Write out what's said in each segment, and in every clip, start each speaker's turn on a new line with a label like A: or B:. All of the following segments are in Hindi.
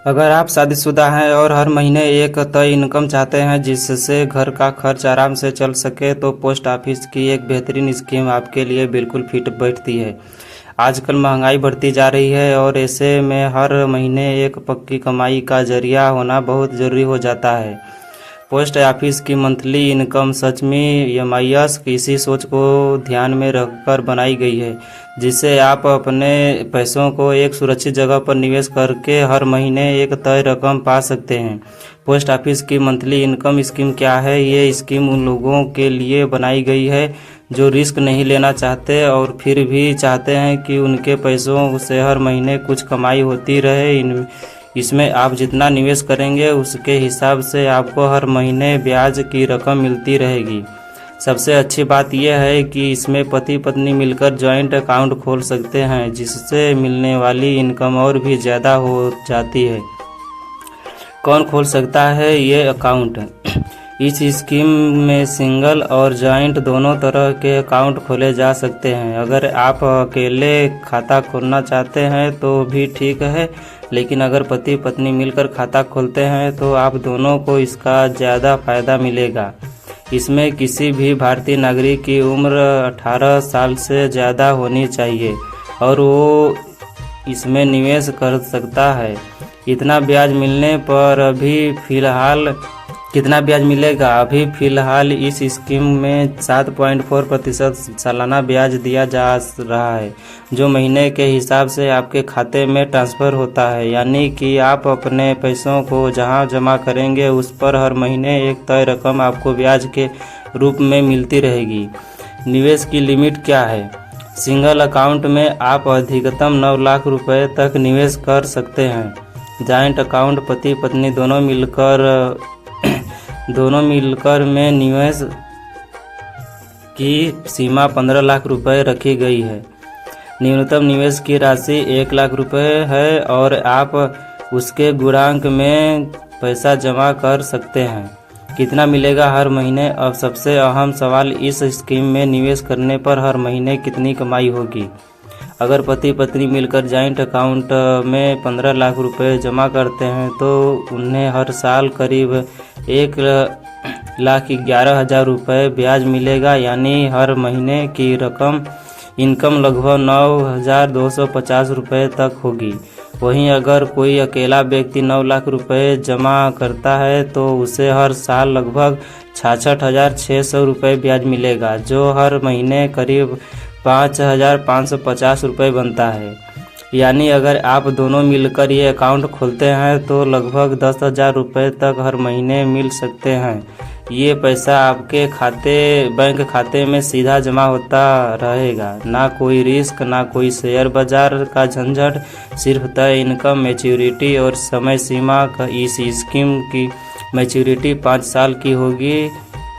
A: अगर आप शादीशुदा हैं और हर महीने एक तय इनकम चाहते हैं जिससे घर का खर्च आराम से चल सके तो पोस्ट ऑफिस की एक बेहतरीन स्कीम आपके लिए बिल्कुल फिट बैठती है। आजकल महंगाई बढ़ती जा रही है और ऐसे में हर महीने एक पक्की कमाई का जरिया होना बहुत ज़रूरी हो जाता है। पोस्ट ऑफिस की मंथली इनकम सच में एमआईएस इसी सोच को ध्यान में रखकर बनाई गई है, जिससे आप अपने पैसों को एक सुरक्षित जगह पर निवेश करके हर महीने एक तय रकम पा सकते हैं। पोस्ट ऑफिस की मंथली इनकम स्कीम क्या है? ये स्कीम उन लोगों के लिए बनाई गई है जो रिस्क नहीं लेना चाहते और फिर भी चाहते हैं कि उनके पैसों से हर महीने कुछ कमाई होती रहे। इसमें आप जितना निवेश करेंगे उसके हिसाब से आपको हर महीने ब्याज की रकम मिलती रहेगी। सबसे अच्छी बात यह है कि इसमें पति पत्नी मिलकर जॉइंट अकाउंट खोल सकते हैं, जिससे मिलने वाली इनकम और भी ज़्यादा हो जाती है। कौन खोल सकता है ये अकाउंट? इस स्कीम में सिंगल और जॉइंट दोनों तरह के अकाउंट खोले जा सकते हैं। अगर आप अकेले खाता खोलना चाहते हैं तो भी ठीक है, लेकिन अगर पति पत्नी मिलकर खाता खोलते हैं तो आप दोनों को इसका ज़्यादा फायदा मिलेगा। इसमें किसी भी भारतीय नागरिक की उम्र 18 साल से ज़्यादा होनी चाहिए और वो इसमें निवेश कर सकता है। कितना ब्याज मिलेगा? अभी फ़िलहाल इस स्कीम में 7.4% सालाना ब्याज दिया जा रहा है, जो महीने के हिसाब से आपके खाते में ट्रांसफ़र होता है। यानी कि आप अपने पैसों को जहां जमा करेंगे उस पर हर महीने एक तय रकम आपको ब्याज के रूप में मिलती रहेगी। निवेश की लिमिट क्या है? सिंगल अकाउंट में आप अधिकतम 9 लाख रुपए तक निवेश कर सकते हैं। जॉइंट अकाउंट पति पत्नी दोनों मिलकर में निवेश की सीमा 15 लाख रुपए रखी गई है। न्यूनतम निवेश की राशि 1 लाख रुपए है और आप उसके गुणांक में पैसा जमा कर सकते हैं। कितना मिलेगा हर महीने? अब सबसे अहम सवाल, इस स्कीम में निवेश करने पर हर महीने कितनी कमाई होगी? अगर पति पत्नी मिलकर जॉइंट अकाउंट में 15 लाख रुपए जमा करते हैं तो उन्हें हर साल करीब 1,11,000 रुपये ब्याज मिलेगा। यानी हर महीने की इनकम लगभग 9,250 रुपये तक होगी। वहीं अगर कोई अकेला व्यक्ति 9 लाख रुपए जमा करता है तो उसे हर साल लगभग 66,600 रुपये ब्याज मिलेगा, जो हर महीने करीब 5,550 रुपये बनता है। यानी अगर आप दोनों मिलकर ये अकाउंट खोलते हैं तो लगभग 10,000 रुपये तक हर महीने मिल सकते हैं। ये पैसा आपके बैंक खाते में सीधा जमा होता रहेगा। ना कोई रिस्क, ना कोई शेयर बाजार का झंझट, सिर्फ तय इनकम, मैच्योरिटी और समय सीमा का। इस स्कीम की मैच्योरिटी 5 साल की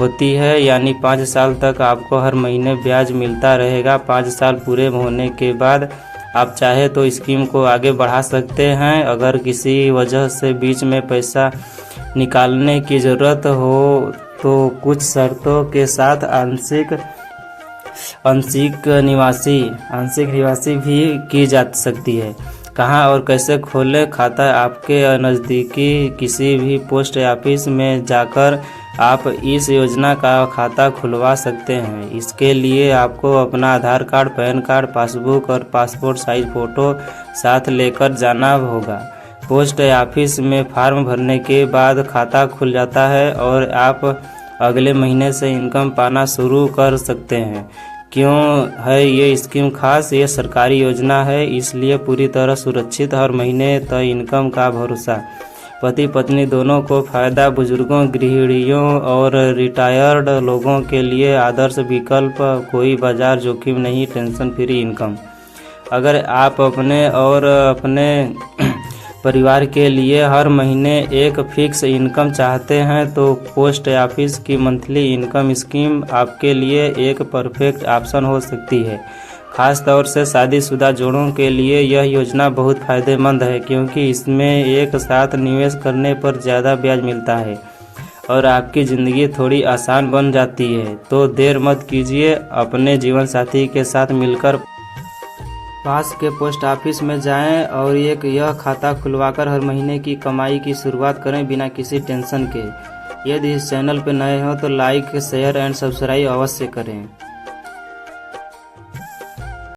A: होती है, यानी 5 साल तक आपको हर महीने ब्याज मिलता रहेगा। 5 साल पूरे होने के बाद आप चाहे तो स्कीम को आगे बढ़ा सकते हैं। अगर किसी वजह से बीच में पैसा निकालने की ज़रूरत हो तो कुछ शर्तों के साथ आंशिक निवासी भी की जा सकती है। कहाँ और कैसे खोलें खाता? आपके नज़दीकी किसी भी पोस्ट ऑफिस में जाकर आप इस योजना का खाता खुलवा सकते हैं। इसके लिए आपको अपना आधार कार्ड, पैन कार्ड, पासबुक और पासपोर्ट साइज फ़ोटो साथ लेकर जाना होगा। पोस्ट ऑफिस में फॉर्म भरने के बाद खाता खुल जाता है और आप अगले महीने से इनकम पाना शुरू कर सकते हैं। क्यों है ये स्कीम खास? ये सरकारी योजना है, इसलिए पूरी तरह सुरक्षित, हर महीने तय इनकम का भरोसा। पति पत्नी दोनों को फ़ायदा। बुजुर्गों, गृहिणियों और रिटायर्ड लोगों के लिए आदर्श विकल्प। कोई बाजार जोखिम नहीं, टेंशन फ्री इनकम। अगर आप अपने परिवार के लिए हर महीने एक फिक्स इनकम चाहते हैं तो पोस्ट ऑफिस की मंथली इनकम स्कीम आपके लिए एक परफेक्ट ऑप्शन हो सकती है। खास तौर से शादीशुदा जोड़ों के लिए यह योजना बहुत फ़ायदेमंद है, क्योंकि इसमें एक साथ निवेश करने पर ज़्यादा ब्याज मिलता है और आपकी ज़िंदगी थोड़ी आसान बन जाती है। तो देर मत कीजिए, अपने जीवन साथी के साथ मिलकर पास के पोस्ट ऑफिस में जाएं और यह खाता खुलवाकर हर महीने की कमाई की शुरुआत करें बिना किसी टेंशन के। यदि इस चैनल पर नए हो तो लाइक, शेयर एंड सब्सक्राइब अवश्य करें।